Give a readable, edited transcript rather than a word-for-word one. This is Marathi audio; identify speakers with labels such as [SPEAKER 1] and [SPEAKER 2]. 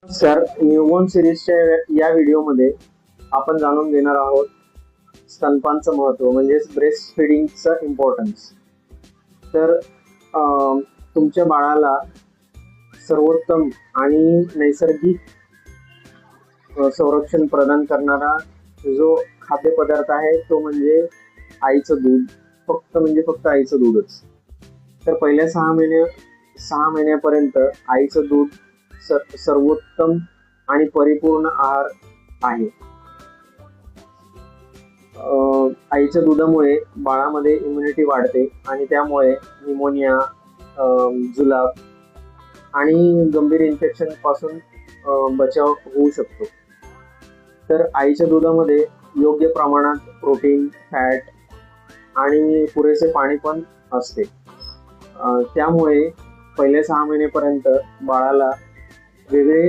[SPEAKER 1] सर, न्यूबॉर्न सिरीजच्या या व्हिडिओमध्ये आपण जाणून घेणार आहोत स्तनपानचं महत्त्व म्हणजेच ब्रेस्ट फिडिंगचं इम्पॉर्टन्स. तर तुमच्या बाळाला सर्वोत्तम आणि नैसर्गिक संरक्षण प्रदान करणारा जो खाद्यपदार्थ आहे तो म्हणजे आईचं दूध. फक्त आईचं दूधच. तर पहिल्या 6 महिन्यापर्यंत आईचं दूध सर्वोत्तम आणि परिपूर्ण आहार आहे. आईच्या दुधामुळे बाळामध्ये इम्युनिटी वाढते आणि त्यामुळे निमोनिया, जुलाब आणि गंभीर इन्फेक्शन पासून बचाव होऊ शकतो. तर आईच्या दुधामध्ये योग्य प्रमाणात प्रोटीन, फॅट आणि पुरेसे पाणी पण असते. त्यामुळे पहिल्या 6 महिन्यापर्यंत बाळाला वेगळे